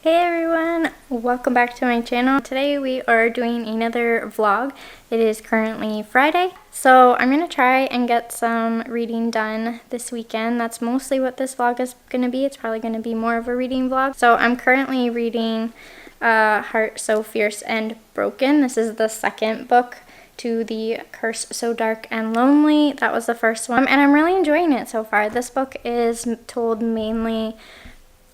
Hey everyone, welcome back to my channel. Today we are doing another vlog. It is currently Friday, so I'm gonna try and get some reading done this weekend. That's mostly what this vlog is gonna be. It's probably gonna be more of a reading vlog. So I'm currently reading Heart So Fierce and Broken. This is the second book to the Curse So Dark and Lonely. That was the first one, and I'm really enjoying it so far. This book is told mainly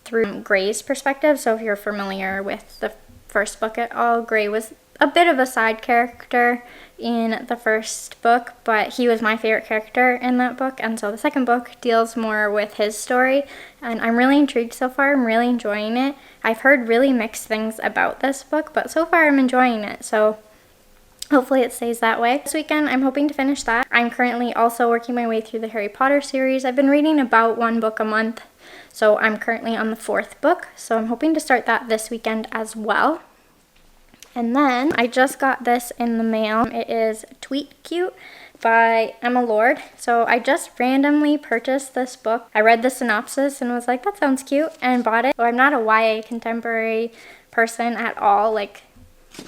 through Gray's perspective. So if you're familiar with the first book at all, Gray was a bit of a side character in the first book, but he was my favorite character in that book, and so the second book deals more with his story, and I'm really intrigued so far. I'm really enjoying it. I've heard really mixed things about this book, but so far I'm enjoying it, so hopefully it stays that way. This weekend, I'm hoping to finish that. I'm currently also working my way through the Harry Potter series. I've been reading about one book a month, so I'm currently on the 4th book, so I'm hoping to start that this weekend as well. And then I just got this in the mail. It is Tweet Cute by Emma Lord. So I just randomly purchased this book. I read the synopsis and was like, that sounds cute, and bought it. So I'm not a YA contemporary person at all. Like,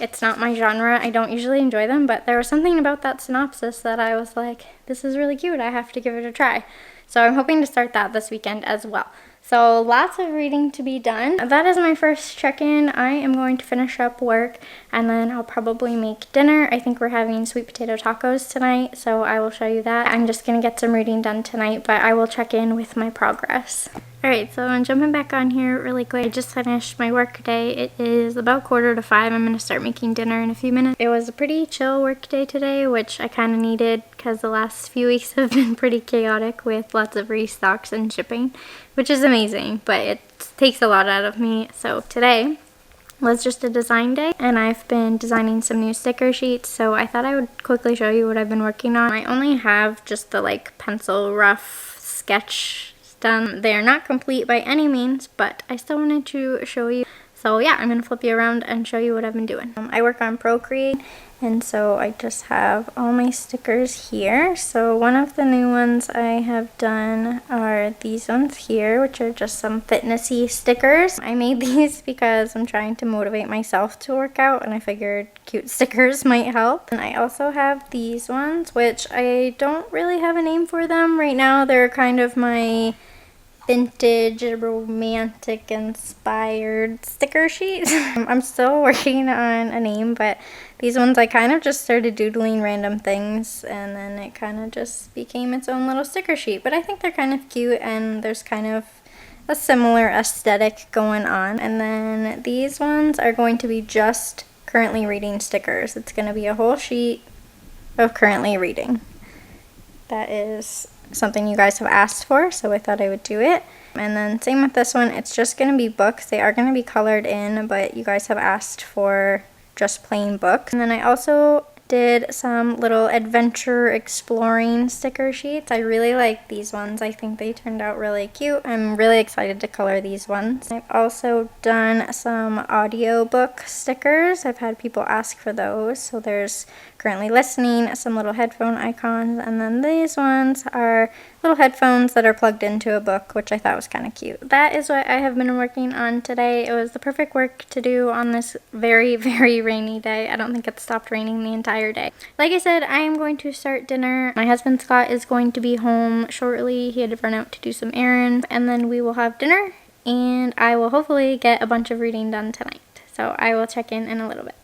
it's not my genre. I don't usually enjoy them, but there was something about that synopsis that I was like, this is really cute. I have to give it a try. So I'm hoping to start that this weekend as well. So lots of reading to be done. That is my first check-in. I am going to finish up work and then I'll probably make dinner. I think we're having sweet potato tacos tonight, so I will show you that. I'm just gonna get some reading done tonight, but I will check in with my progress. Alright, so I'm jumping back on here really quick. I just finished my work day. It is about 4:45. I'm gonna start making dinner in a few minutes. It was a pretty chill work day today, which I kind of needed because the last few weeks have been pretty chaotic with lots of restocks and shipping, which is amazing, but it takes a lot out of me. So today was just a design day, and I've been designing some new sticker sheets, so I thought I would quickly show you what I've been working on. I only have just the like pencil rough sketch done. They are not complete by any means, but I still wanted to show you. So yeah, I'm gonna flip you around and show you what I've been doing. I work on Procreate, and so I just have all my stickers here. So one of the new ones I have done are these ones here, which are just some fitnessy stickers. I made these because I'm trying to motivate myself to work out, and I figured cute stickers might help. And I also have these ones, which I don't really have a name for them right now. They're kind of my vintage romantic inspired sticker sheets. I'm still working on a name, but these ones I kind of just started doodling random things, and then it kind of just became its own little sticker sheet. But I think they're kind of cute, and there's kind of a similar aesthetic going on. And then these ones are going to be just currently reading stickers. It's going to be a whole sheet of currently reading. That is something you guys have asked for, so I thought I would do it. And then same with this one, it's just going to be books. They are going to be colored in, but you guys have asked for just plain books. And then I also did some little adventure exploring sticker sheets. I really like these ones. I think they turned out really cute. I'm really excited to color these ones. I've also done some audiobook stickers. I've had people ask for those. So there's currently listening, some little headphone icons, and then these ones are little headphones that are plugged into a book, which I thought was kind of cute. That is what I have been working on today. It was the perfect work to do on this very, very rainy day. I don't think it stopped raining the entire day. Like I said, I am going to start dinner. My husband Scott is going to be home shortly. He had to run out to do some errands, and then we will have dinner, and I will hopefully get a bunch of reading done tonight. So I will check in a little bit.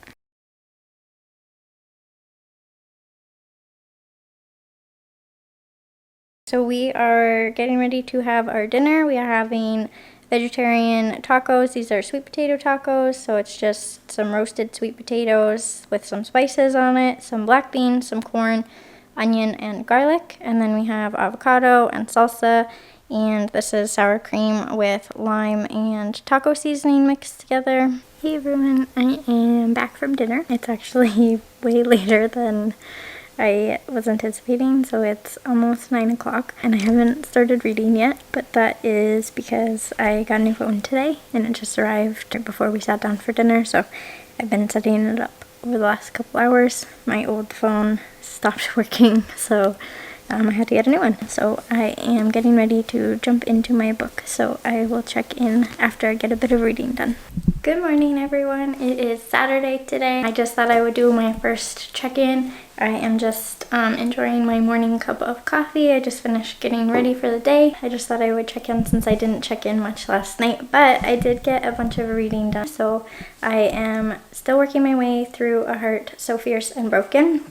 So we are getting ready to have our dinner. We are having vegetarian tacos. These are sweet potato tacos, so it's just some roasted sweet potatoes with some spices on it, some black beans, some corn, onion, and garlic. And then we have avocado and salsa, and this is sour cream with lime and taco seasoning mixed together. Hey everyone, I am back from dinner. It's actually way later than I was anticipating, so it's almost 9 o'clock and I haven't started reading yet, but that is because I got a new phone today and it just arrived right before we sat down for dinner, so I've been setting it up over the last couple hours. My old phone stopped working, so I had to get a new one. So I am getting ready to jump into my book, so I will check in after I get a bit of reading done. Good morning, everyone. It is Saturday today. I just thought I would do my first check-in. I am just enjoying my morning cup of coffee. I just finished getting ready for the day. I just thought I would check in since I didn't check in much last night, but I did get a bunch of reading done. So I am still working my way through A Heart So Fierce and Broken.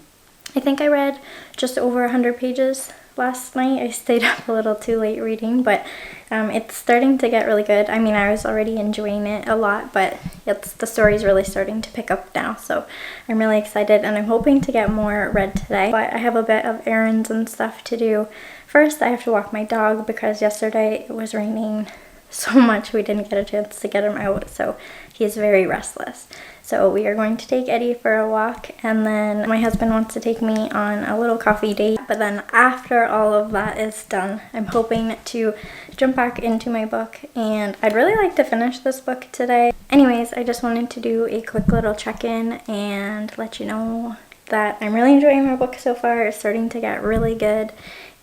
I think I read just over 100 pages last night. I stayed up a little too late reading, but it's starting to get really good. I mean, I was already enjoying it a lot, but the story's really starting to pick up now, so I'm really excited, and I'm hoping to get more read today. But I have a bit of errands and stuff to do. First, I have to walk my dog because yesterday it was raining so much we didn't get a chance to get him out, so he's very restless. So we are going to take Eddie for a walk, and then my husband wants to take me on a little coffee date. But then after all of that is done, I'm hoping to jump back into my book, and I'd really like to finish this book today. Anyways, I just wanted to do a quick little check-in and let you know that I'm really enjoying my book so far. It's starting to get really good,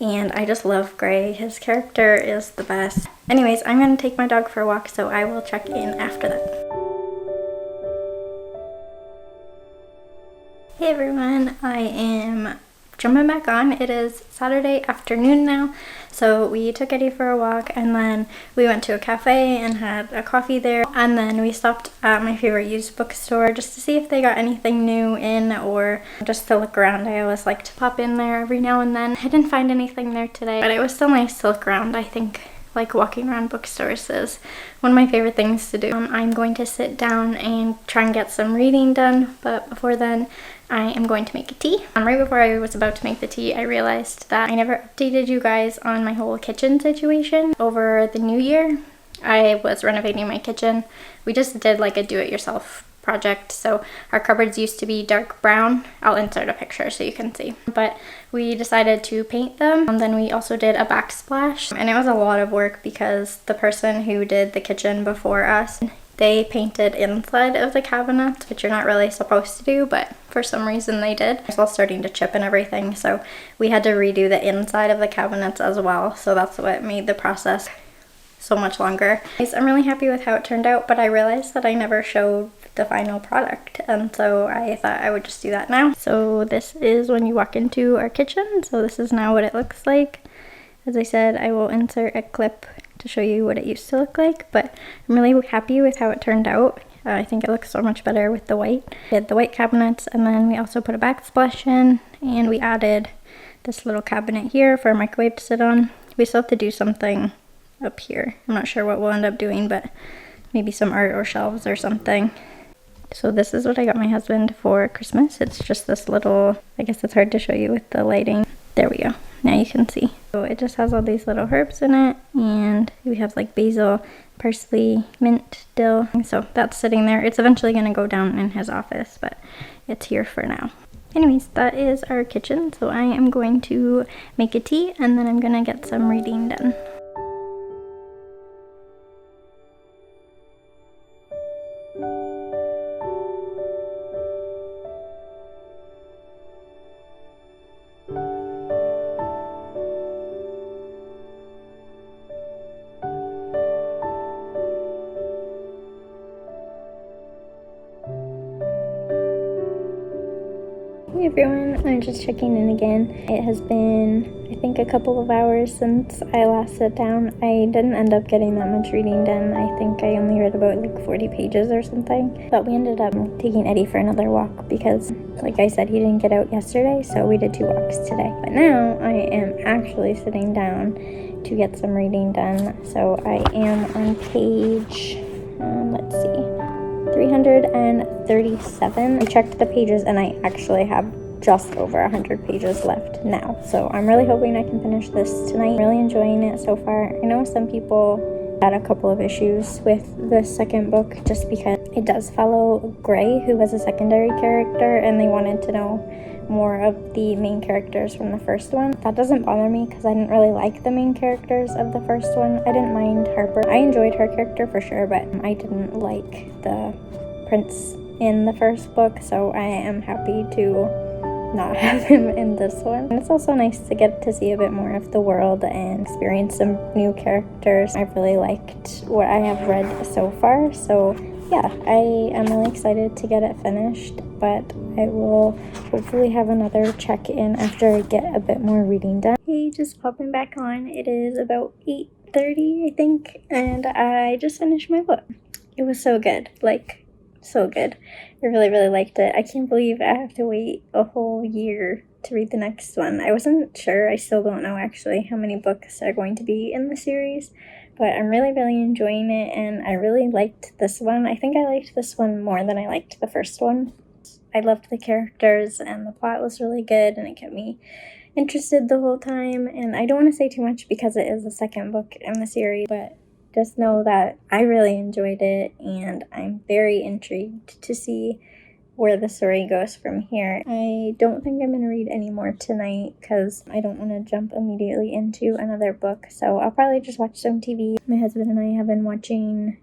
and I just love Gray. His character is the best. Anyways, I'm going to take my dog for a walk, so I will check in after that. Hey everyone, I am jumping back on. It is Saturday afternoon now, so we took Eddie for a walk, and then we went to a cafe and had a coffee there, and then we stopped at my favorite used bookstore just to see if they got anything new in, or just to look around. I always like to pop in there every now and then. I didn't find anything there today, but it was still nice to look around. I think like walking around bookstores is one of my favorite things to do. I'm going to sit down and try and get some reading done, but before then I am going to make a tea. Right before I was about to make the tea, I realized that I never updated you guys on my whole kitchen situation. Over the new year, I was renovating my kitchen. We just did like a do-it-yourself project. So our cupboards used to be dark brown. I'll insert a picture so you can see. But we decided to paint them. And then we also did a backsplash. And it was a lot of work because the person who did the kitchen before us, they painted inside of the cabinets, which you're not really supposed to do, but for some reason they did. It's all starting to chip and everything, so we had to redo the inside of the cabinets as well. So that's what made the process so much longer. I'm really happy with how it turned out, but I realized that I never showed the final product, and so I thought I would just do that now. So this is when you walk into our kitchen. So this is now what it looks like. As I said, I will insert a clip to show you what it used to look like, but I'm really happy with how it turned out. I think it looks so much better with the white. We had the white cabinets, and then we also put a backsplash in, and we added this little cabinet here for a microwave to sit on. We still have to do something up here. I'm not sure what we'll end up doing, but maybe some art or shelves or something. So this is what I got my husband for Christmas. It's just this little, I guess it's hard to show you with the lighting. There we go. Now you can see. So it just has all these little herbs in it, and we have like basil, parsley, mint, dill. So that's sitting there. It's eventually going to go down in his office, but it's here for now. Anyways, that is our kitchen. So I am going to make a tea, and then I'm going to get some reading done. Hey everyone, I'm just checking in again. It has been, I think, a couple of hours since I last sat down. I didn't end up getting that much reading done. I think I only read about like 40 pages or something. But we ended up taking Eddie for another walk because, like I said, he didn't get out yesterday, so we did 2 walks today. But now I am actually sitting down to get some reading done. So I am on page, let's see, 337. I checked the pages and I actually have just over 100 pages left now. So I'm really hoping I can finish this tonight. I'm really enjoying it so far. I know some people had a couple of issues with the second book just because it does follow Gray, who was a secondary character, and they wanted to know more of the main characters from the first one. That doesn't bother me because I didn't really like the main characters of the first one. I didn't mind Harper. I enjoyed her character for sure, but I didn't like the prince in the first book, so I am happy to not have him in this one. And it's also nice to get to see a bit more of the world and experience some new characters. I've really liked what I have read so far, so yeah, I am really excited to get it finished, but I will hopefully have another check-in after I get a bit more reading done. Hey, just popping back on. It is about 8:30, I think, and I just finished my book. It was so good, like, so good. I really, really liked it. I can't believe I have to wait a whole year to read the next one. I wasn't sure, I still don't know actually how many books are going to be in the series, but I'm really, really enjoying it, and I really liked this one. I think I liked this one more than I liked the first one. I loved the characters, and the plot was really good, and it kept me interested the whole time. And I don't want to say too much because it is the second book in the series, but just know that I really enjoyed it, and I'm very intrigued to see where the story goes from here. I don't think I'm going to read any more tonight because I don't want to jump immediately into another book, so I'll probably just watch some TV. My husband and I have been watching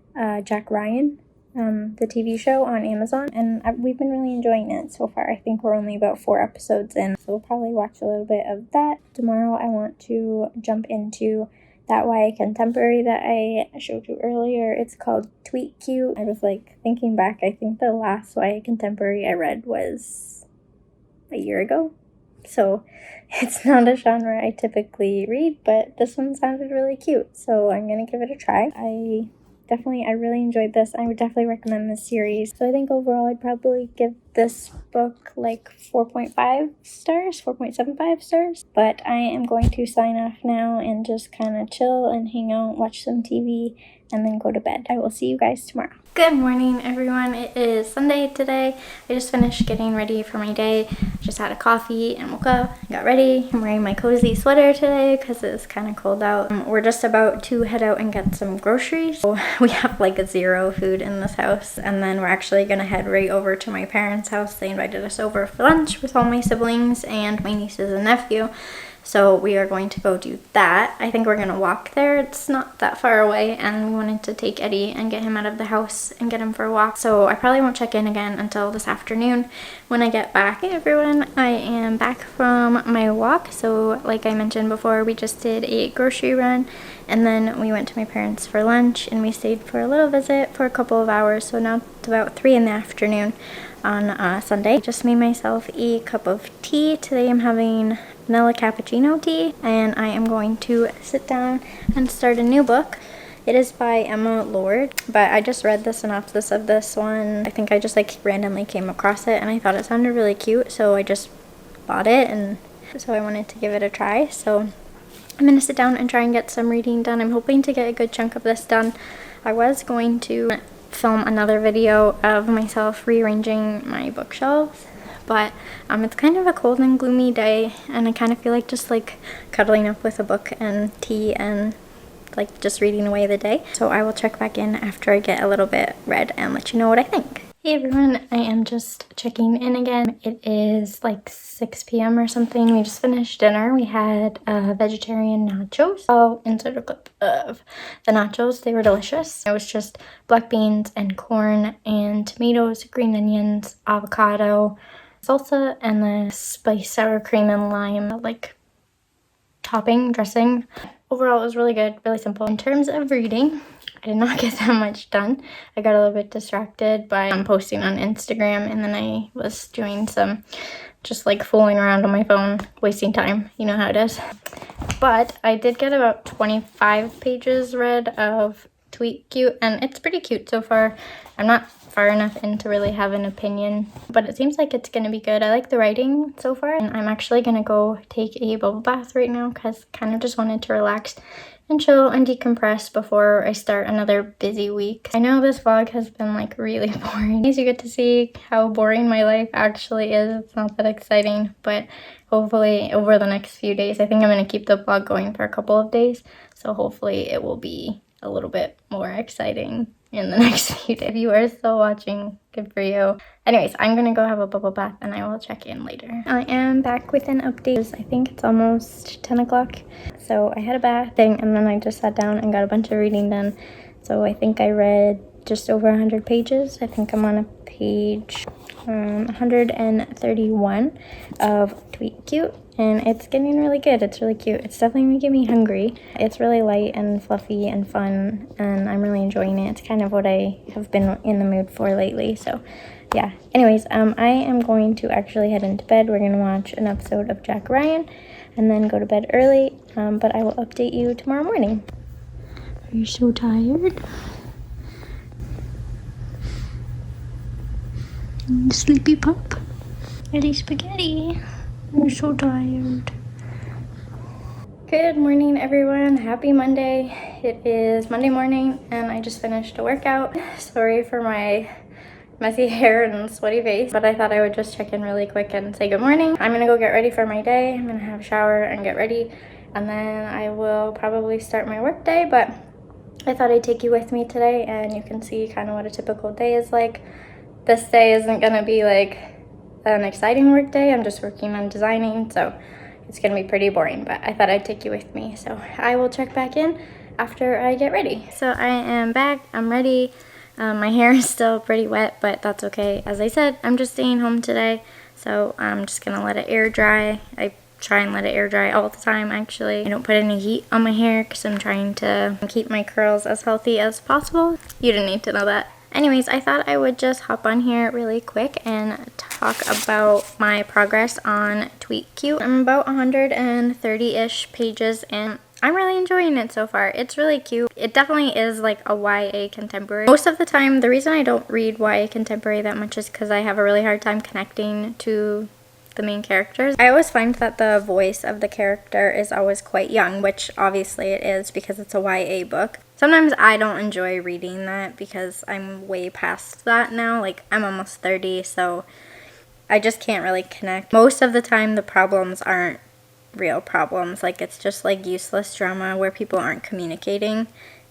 Jack Ryan, the TV show on Amazon, and we've been really enjoying it so far. I think we're only about 4 episodes in, so we'll probably watch a little bit of that. Tomorrow I want to jump into that YA contemporary that I showed you earlier. It's called Tweet Cute. I was like thinking back, I think the last YA contemporary I read was a year ago. So it's not a genre I typically read, but this one sounded really cute, so I'm gonna give it a try. I really enjoyed this. I would definitely recommend this series. So I think overall I'd probably give this book like 4.5 stars, 4.75 stars. But I am going to sign off now and just kind of chill and hang out, watch some TV, and then go to bed. I will see you guys tomorrow. Good morning, everyone. It is Sunday today. I just finished getting ready for my day. Just had a coffee and woke up and got ready. I'm wearing my cozy sweater today because it's kind of cold out. We're just about to head out and get some groceries. So we have like 0 food in this house, and then we're actually gonna head right over to my parents' house. They invited us over for lunch with all my siblings and my nieces and nephew. So we are going to go do that. I think we're gonna walk there. It's not that far away, and we wanted to take Eddie and get him out of the house and get him for a walk. So I probably won't check in again until this afternoon when I get back. Hey everyone, I am back from my walk. So like I mentioned before, we just did a grocery run, and then we went to my parents for lunch, and we stayed for a little visit for a couple of hours. So now it's about 3 in the afternoon on Sunday. I just made myself a cup of tea. Today I'm having vanilla cappuccino tea, and I am going to sit down and start a new book. It is by Emma Lord, but I just read the synopsis of this one. I think I just like randomly came across it and I thought it sounded really cute, so I just bought it, and so I wanted to give it a try. So I'm gonna sit down and try and get some reading done. I'm hoping to get a good chunk of this done. I was going to film another video of myself rearranging my bookshelves, but it's kind of a cold and gloomy day, and I kind of feel like just like cuddling up with a book and tea and like just reading away the day. So I will check back in after I get a little bit read and let you know what I think. Hey everyone, I am just checking in again. It is like 6 p.m. or something. We just finished dinner. We had vegetarian nachos. I'll insert a clip of the nachos. They were delicious. It was just black beans and corn and tomatoes, green onions, avocado, salsa, and then spice, sour cream, and lime like topping, dressing. Overall, it was really good, really simple. In terms of reading, I did not get that much done. I got a little bit distracted by posting on Instagram, and then I was doing some just like fooling around on my phone, wasting time. You know how it is. But I did get about 25 pages read of Tweet Cute, and it's pretty cute so far. I'm not far enough in to really have an opinion, but it seems like it's gonna be good. I like the writing so far, and I'm actually gonna go take a bubble bath right now because kind of just wanted to relax and chill and decompress before I start another busy week. I know this vlog has been like really boring. You get to see how boring my life actually is. It's not that exciting, but hopefully over the next few days, I think I'm gonna keep the vlog going for a couple of days, so hopefully it will be a little bit more exciting in the next few days. If you are still watching, good for you. Anyways, I'm gonna go have a bubble bath and I will check in later. I am back with an update. I think it's almost 10 o'clock. So I had a bath thing, and then I just sat down and got a bunch of reading done. So I think I read just over 100 pages. I think I'm on a page 131 of Tweet Cute, and it's getting really good. It's really cute. It's definitely making me hungry. It's really light and fluffy and fun, and I'm really enjoying it. It's kind of what I have been in the mood for lately, so yeah. Anyways, I am going to actually head into bed. We're gonna watch an episode of Jack Ryan and then go to bed early, but I will update you tomorrow morning. Are you so tired? Sleepy pup? Eddie Spaghetti. I'm so tired. Good morning, everyone. Happy Monday. It is Monday morning and I just finished a workout. Sorry for my messy hair and sweaty face, but I thought I would just check in really quick and say good morning. I'm gonna go get ready for my day. I'm gonna have a shower and get ready, and then I will probably start my work day, but I thought I'd take you with me today and you can see kind of what a typical day is like. This day isn't gonna be like an exciting work day. I'm just working on designing, so it's gonna be pretty boring, but I thought I'd take you with me. So I will check back in after I get ready. So I am back, I'm ready. My hair is still pretty wet, but that's okay. As I said, I'm just staying home today, so I'm just gonna let it air dry. I try and let it air dry all the time, actually. I don't put any heat on my hair because I'm trying to keep my curls as healthy as possible. You didn't need to know that. Anyways, I thought I would just hop on here really quick and talk about my progress on Tweet Cute. I'm about 130-ish pages and I'm really enjoying it so far. It's really cute. It definitely is like a YA contemporary. Most of the time, the reason I don't read YA contemporary that much is because I have a really hard time connecting to the main characters. I always find that the voice of the character is always quite young, which obviously it is because it's a YA book. Sometimes I don't enjoy reading that because I'm way past that now. Like, I'm almost 30, so I just can't really connect. Most of the time, the problems aren't real problems. Like, it's just like useless drama where people aren't communicating,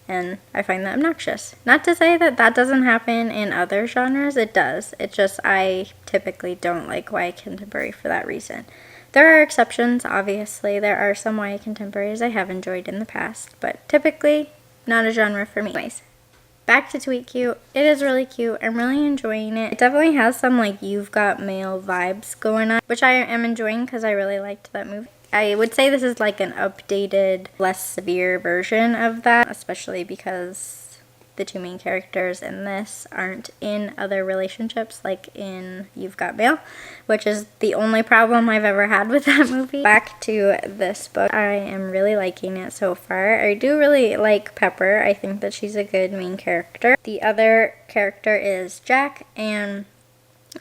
and I find that obnoxious. Not to say that that doesn't happen in other genres, it does. It's just I typically don't like YA contemporary for that reason. There are exceptions, obviously. There are some YA contemporaries I have enjoyed in the past, but typically not a genre for me. Anyways, back to Tweet Cute. It is really cute. I'm really enjoying it. It definitely has some like You've Got Mail vibes going on, which I am enjoying because I really liked that movie. I would say this is like an updated, less severe version of that, especially because the two main characters in this aren't in other relationships like in You've Got Mail, which is the only problem I've ever had with that movie. Back to this book. I am really liking it so far. I do really like Pepper. I think that she's a good main character. The other character is Jack, and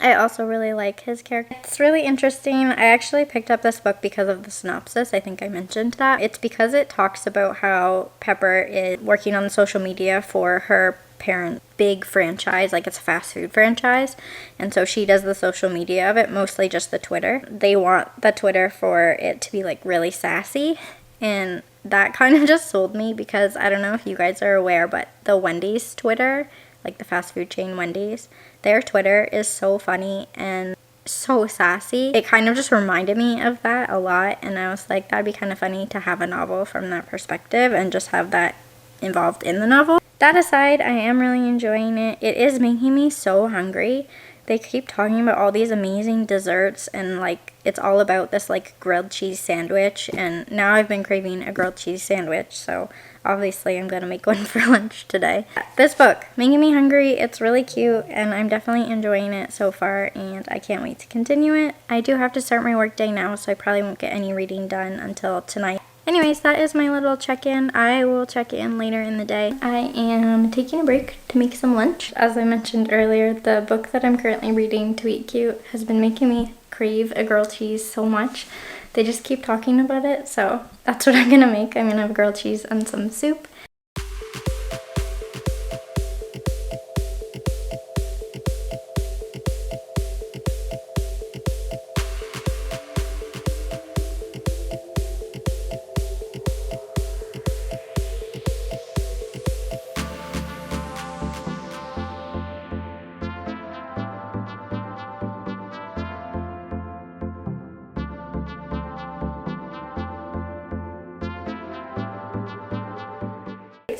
I also really like his character. It's really interesting. I actually picked up this book because of the synopsis. I think I mentioned that. It's because it talks about how Pepper is working on the social media for her parents' big franchise, like it's a fast food franchise, and so she does the social media of it, mostly just the Twitter. They want the Twitter for it to be like really sassy, and that kind of just sold me because I don't know if you guys are aware, but the Wendy's Twitter, like the fast food chain Wendy's, their Twitter is so funny and so sassy. It kind of just reminded me of that a lot, and I was like, that'd be kind of funny to have a novel from that perspective and just have that involved in the novel. That aside, I am really enjoying it. It is making me so hungry. They keep talking about all these amazing desserts, and like it's all about this like grilled cheese sandwich, and now I've been craving a grilled cheese sandwich, so obviously I'm gonna make one for lunch today. This book, making me hungry. It's really cute and I'm definitely enjoying it so far, and I can't wait to continue it. I do have to start my work day now, so I probably won't get any reading done until tonight. Anyways, that is my little check-in. I will check in later in the day. I am taking a break to make some lunch. As I mentioned earlier, the book that I'm currently reading, Tweet Cute, has been making me crave a grilled cheese so much. They just keep talking about it, so that's what I'm gonna make. I'm gonna have grilled cheese and some soup.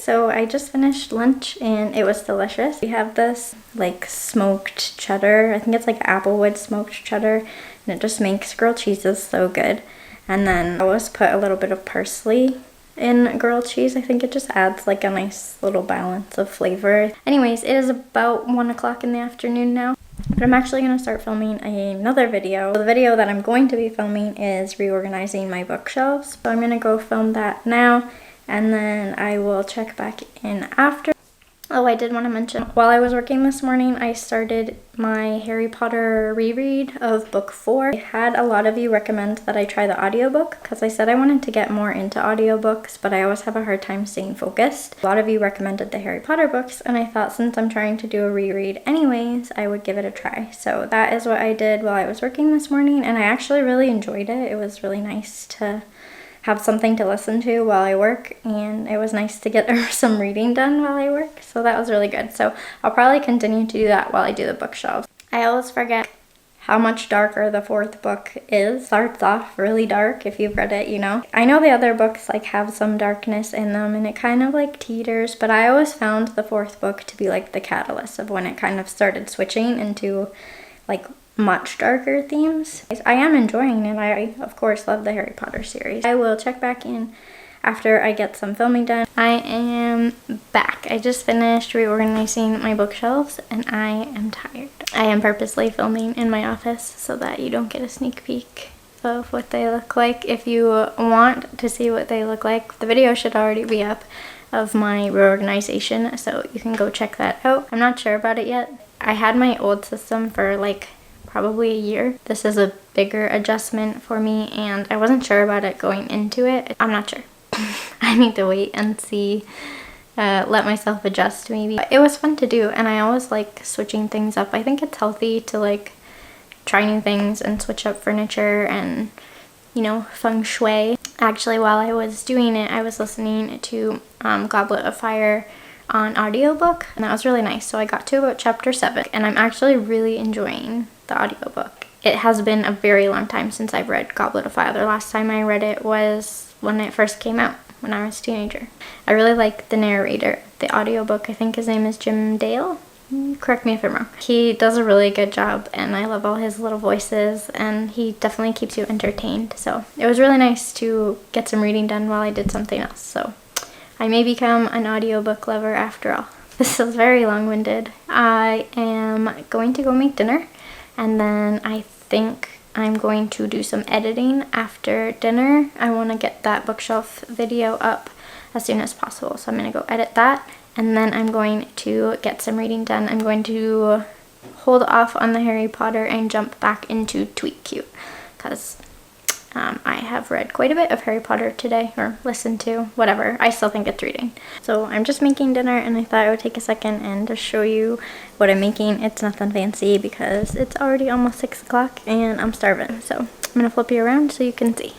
so I just finished lunch and it was delicious. We have this like smoked cheddar. I think it's like applewood smoked cheddar, and it just makes grilled cheeses so good. And then I always put a little bit of parsley in grilled cheese. I think it just adds like a nice little balance of flavor. Anyways, it is about 1 o'clock in the afternoon now. But I'm actually going to start filming another video. The video that I'm going to be filming is reorganizing my bookshelves. So I'm going to go film that now, and then I will check back in after. Oh, I did want to mention, while I was working this morning, I started my Harry Potter reread of book 4. I had a lot of you recommend that I try the audiobook because I said I wanted to get more into audiobooks, but I always have a hard time staying focused. A lot of you recommended the Harry Potter books, and I thought since I'm trying to do a reread anyways, I would give it a try. So that is what I did while I was working this morning, and I actually really enjoyed it. It was really nice to have something to listen to while I work, and it was nice to get some reading done while I work, so that was really good. So I'll probably continue to do that while I do the bookshelves. I always forget how much darker the 4th book is. Starts off really dark. If you've read it, you know. I know the other books like have some darkness in them and it kind of like teeters, but I always found the 4th book to be like the catalyst of when it kind of started switching into like much darker themes. I am enjoying it. I of course love the Harry Potter series. I will check back in after I get some filming done. I am back. I just finished reorganizing my bookshelves and I am tired. I am purposely filming in my office so that you don't get a sneak peek of what they look like. If you want to see what they look like, the video should already be up of my reorganization, so you can go check that out. I'm not sure about it yet. I had my old system for like probably a year. This is a bigger adjustment for me and I wasn't sure about it going into it. I'm not sure. I need to wait and see, let myself adjust maybe. It was fun to do and I always like switching things up. I think it's healthy to like try new things and switch up furniture and, you know, feng shui. Actually, while I was doing it, I was listening to Goblet of Fire on audiobook, and that was really nice. So I got to about chapter 7 and I'm actually really enjoying the audiobook. It has been a very long time since I've read Goblet of Fire. The last time I read it was when it first came out, when I was a teenager. I really like the narrator of the audiobook. I think his name is Jim Dale. Correct me if I'm wrong. He does a really good job and I love all his little voices and he definitely keeps you entertained. So it was really nice to get some reading done while I did something else. So I may become an audiobook lover after all. This is very long-winded. I am going to go make dinner and then I think I'm going to do some editing after dinner. I want to get that bookshelf video up as soon as possible. So I'm going to go edit that and then I'm going to get some reading done. I'm going to hold off on the Harry Potter and jump back into Tweet Cute because I have read quite a bit of Harry Potter today, or listened to, whatever. I still think it's reading. So I'm just making dinner and I thought I would take a second and just show you what I'm making. It's nothing fancy because it's already almost 6 o'clock and I'm starving. So I'm going to flip you around so you can see.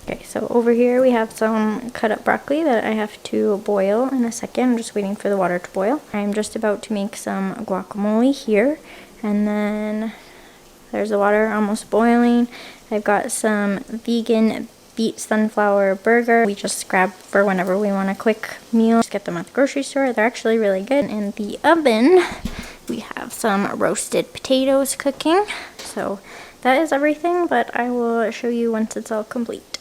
Okay, so over here we have some cut up broccoli that I have to boil in a second. I'm just waiting for the water to boil. I'm just about to make some guacamole here, and then there's the water almost boiling. I've got some vegan beet sunflower burger. We just grab for whenever we want a quick meal. Just get them at the grocery store. They're actually really good. In the oven, we have some roasted potatoes cooking. So that is everything, but I will show you once it's all complete.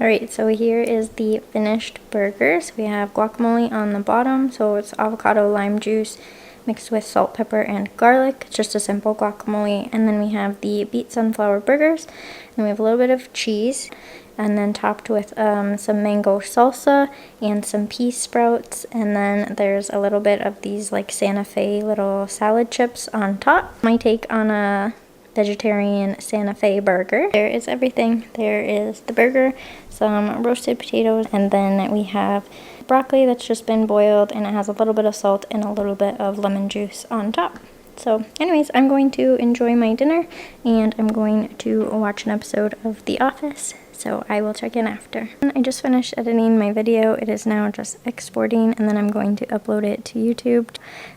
Alright, so here is the finished burgers. We have guacamole on the bottom, so it's avocado, lime juice, mixed with salt, pepper, and garlic. It's just a simple guacamole. And then we have the beet sunflower burgers. And we have a little bit of cheese. And then topped with some mango salsa and some pea sprouts. And then there's a little bit of these like Santa Fe little salad chips on top. My take on a vegetarian Santa Fe burger. There is everything. There is the burger, some roasted potatoes, and then we have broccoli that's just been boiled and it has a little bit of salt and a little bit of lemon juice on top. So anyways, I'm going to enjoy my dinner and I'm going to watch an episode of The Office. So I will check in after. I just finished editing my video. It is now just exporting and then I'm going to upload it to YouTube.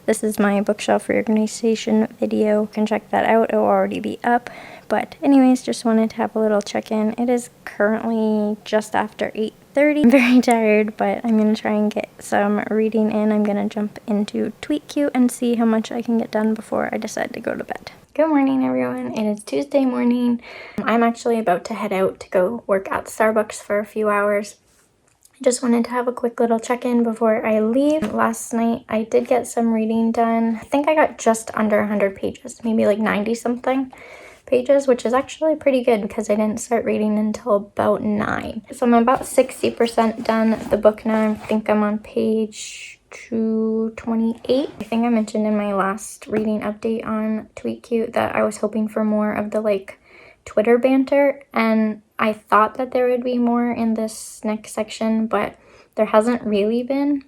This is my bookshelf reorganization video. You can check that out. It will already be up. But anyways, just wanted to have a little check-in. It is currently just after 8:30 5:30. I'm very tired, but I'm gonna try and get some reading in. I'm gonna jump into TweetCute and see how much I can get done before I decide to go to bed. Good morning, everyone. It is Tuesday morning. I'm actually about to head out to go work at Starbucks for a few hours. I just wanted to have a quick little check-in before I leave. Last night I did get some reading done. I think I got just under 100 pages, maybe like 90 something pages, which is actually pretty good because I didn't start reading until about 9. So I'm about 60% done the book now. I think I'm on page 228. I think I mentioned in my last reading update on TweetCute that I was hoping for more of the like Twitter banter, and I thought that there would be more in this next section, but there hasn't really been.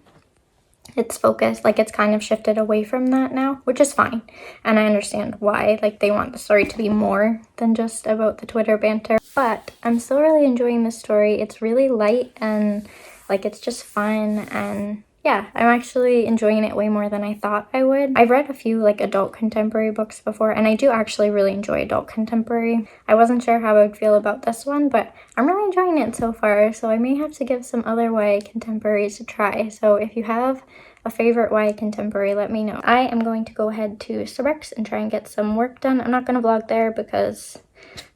It's focused, like it's kind of shifted away from that now, which is fine. And I understand why, like they want the story to be more than just about the Twitter banter. But I'm still really enjoying this story. It's really light and like it's just fun, and yeah, I'm actually enjoying it way more than I thought I would. I've read a few like adult contemporary books before, and I do actually really enjoy adult contemporary. I wasn't sure how I would feel about this one, but I'm really enjoying it so far, so I may have to give some other YA contemporaries a try. So if you have a favorite YA contemporary, let me know. I am going to go ahead to Starbucks and try and get some work done. I'm not going to vlog there because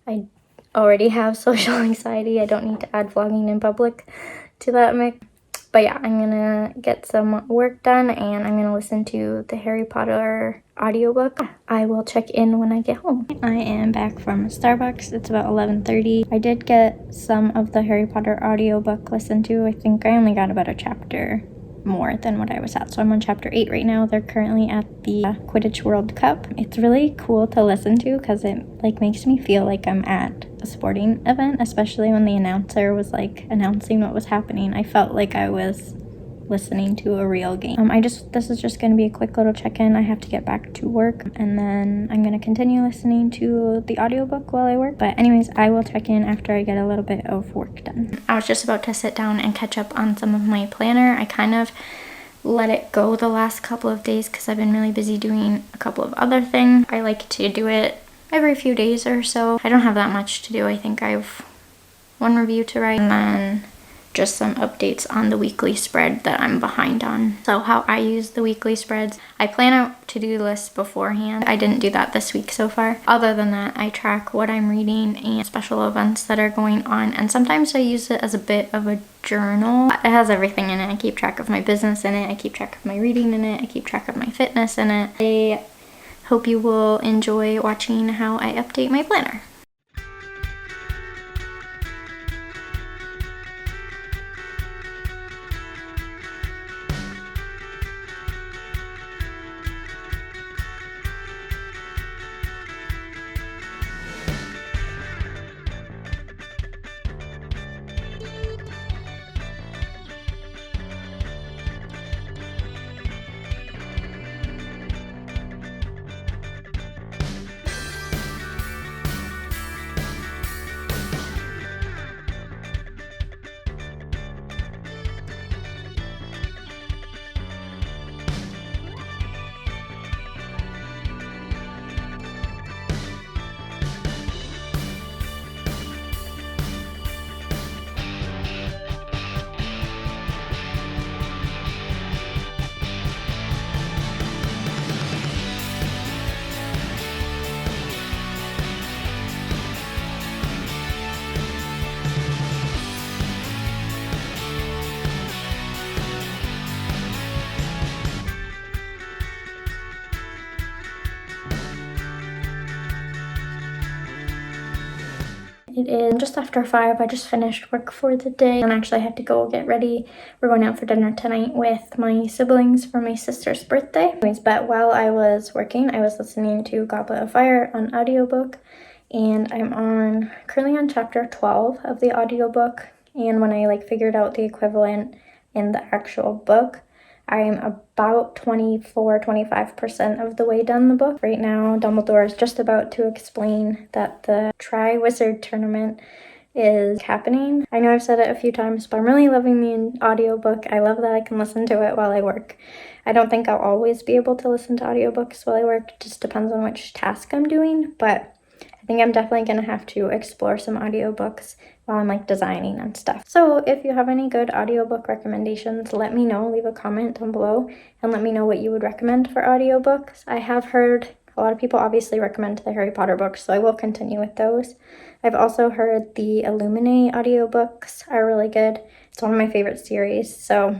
I already have social anxiety. I don't need to add vlogging in public to that mix. But yeah, I'm gonna get some work done and I'm gonna listen to the Harry Potter audiobook. I will check in when I get home. I am back from Starbucks. It's about 11:30. I did get some of the Harry Potter audiobook listened to. I think I only got about a chapter more than what I was at. So I'm on chapter 8 right now. They're currently at the Quidditch World Cup. It's really cool to listen to because it like makes me feel like I'm at a sporting event, especially when the announcer was like announcing what was happening. I felt like I was listening to a real game. This is just going to be a quick little check-in. I have to get back to work and then I'm going to continue listening to the audiobook while I work. But anyways, I will check in after I get a little bit of work done. I was just about to sit down and catch up on some of my planner. I kind of let it go the last couple of days because I've been really busy doing a couple of other things. I like to do it every few days or so. I don't have that much to do. I think I have one review to write and then just some updates on the weekly spread that I'm behind on. So how I use the weekly spreads, I plan out to-do lists beforehand. I didn't do that this week so far. Other than that, I track what I'm reading and special events that are going on, and sometimes I use it as a bit of a journal. It has everything in it. I keep track of my business in it, I keep track of my reading in it, I keep track of my fitness in it. I hope you will enjoy watching how I update my planner. It is just after 5. I just finished work for the day and actually I have to go get ready. We're going out for dinner tonight with my siblings for my sister's birthday. Anyways, but while I was working, I was listening to Goblet of Fire on audiobook, and I'm currently on chapter 12 of the audiobook. And when I like figured out the equivalent in the actual book, I'm about 24-25% of the way done the book. Right now, Dumbledore is just about to explain that the Triwizard Tournament is happening. I know I've said it a few times, but I'm really loving the audiobook. I love that I can listen to it while I work. I don't think I'll always be able to listen to audiobooks while I work. It just depends on which task I'm doing, but I think I'm definitely going to have to explore some audiobooks while I'm like designing and stuff. So if you have any good audiobook recommendations, let me know. Leave a comment down below and let me know what you would recommend for audiobooks. I have heard a lot of people obviously recommend the Harry Potter books, so I will continue with those. I've also heard the Illuminae audiobooks are really good. It's one of my favorite series, so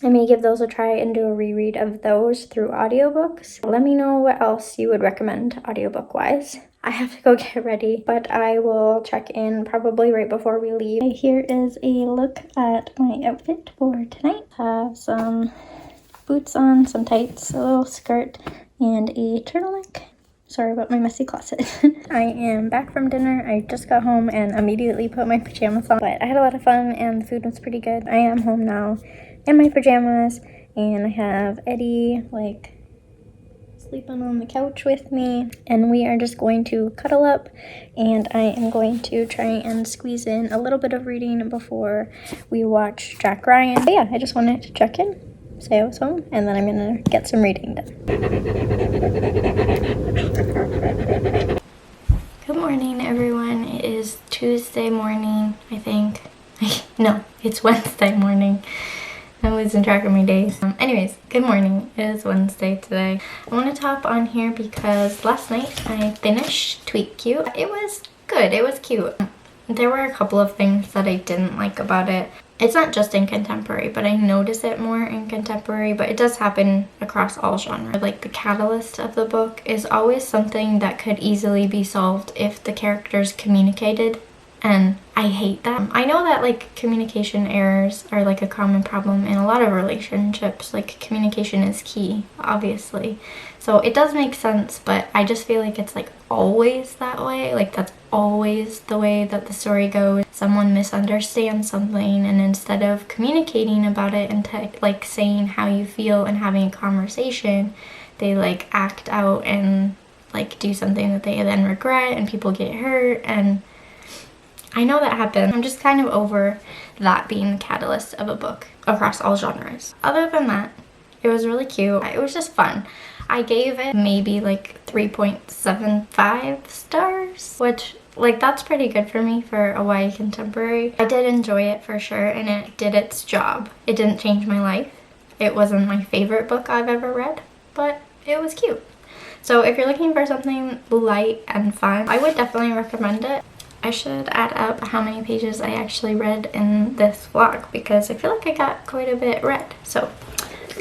I may give those a try and do a reread of those through audiobooks. Let me know what else you would recommend audiobook-wise. I have to go get ready, but I will check in probably right before we leave. Here is a look at my outfit for tonight. I have some boots on, some tights, a little skirt, and a turtleneck. Sorry about my messy closet. I am back from dinner. I just got home and immediately put my pajamas on, but I had a lot of fun and the food was pretty good. I am home now in my pajamas, and I have Eddie like sleeping on the couch with me, and we are just going to cuddle up, and I am going to try and squeeze in a little bit of reading before we watch Jack Ryan. But yeah, I just wanted to check in, say I was home, and then I'm gonna get some reading done. Good morning, everyone. It is Tuesday morning, I think. No, it's Wednesday morning. I'm losing track of my days. Anyways, good morning. It is Wednesday today. I want to hop on here because last night I finished Tweet Cute. It was good. It was cute. There were a couple of things that I didn't like about it. It's not just in contemporary, but I notice it more in contemporary, but it does happen across all genres. Like the catalyst of the book is always something that could easily be solved if the characters communicated. And I hate that. I know that like communication errors are like a common problem in a lot of relationships. Like communication is key, obviously. So it does make sense, but I just feel like it's like always that way. Like that's always the way that the story goes. Someone misunderstands something, and instead of communicating about it and like saying how you feel and having a conversation, they like act out and like do something that they then regret, and people get hurt. And I know that happened. I'm just kind of over that being the catalyst of a book across all genres. Other than that, it was really cute. It was just fun. I gave it maybe like 3.75 stars, which like that's pretty good for me for a YA contemporary. I did enjoy it for sure, and it did its job. It didn't change my life. It wasn't my favorite book I've ever read, but it was cute. So if you're looking for something light and fun, I would definitely recommend it. I should add up how many pages I actually read in this vlog because I feel like I got quite a bit read. So,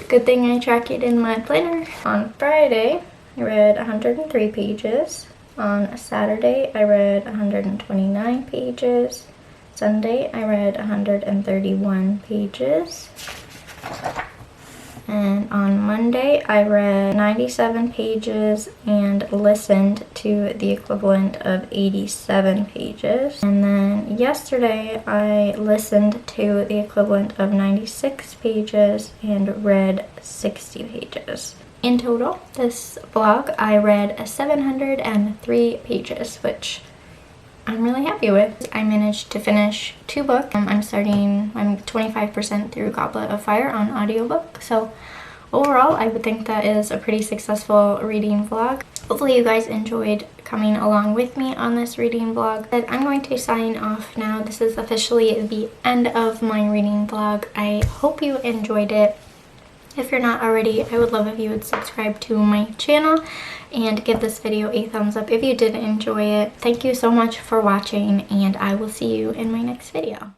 good thing I track it in my planner. On Friday, I read 103 pages. On Saturday, I read 129 pages. Sunday, I read 131 pages. And on Monday, I read 97 pages and listened to the equivalent of 87 pages. And then yesterday, I listened to the equivalent of 96 pages and read 60 pages. In total, this vlog, I read 703 pages, which I'm really happy with. I managed to finish 2 books. I'm 25% through Goblet of Fire on audiobook. So overall, I would think that is a pretty successful reading vlog. Hopefully you guys enjoyed coming along with me on this reading vlog. But I'm going to sign off now. This is officially the end of my reading vlog. I hope you enjoyed it. If you're not already, I would love if you would subscribe to my channel and give this video a thumbs up if you did enjoy it. Thank you so much for watching, and I will see you in my next video.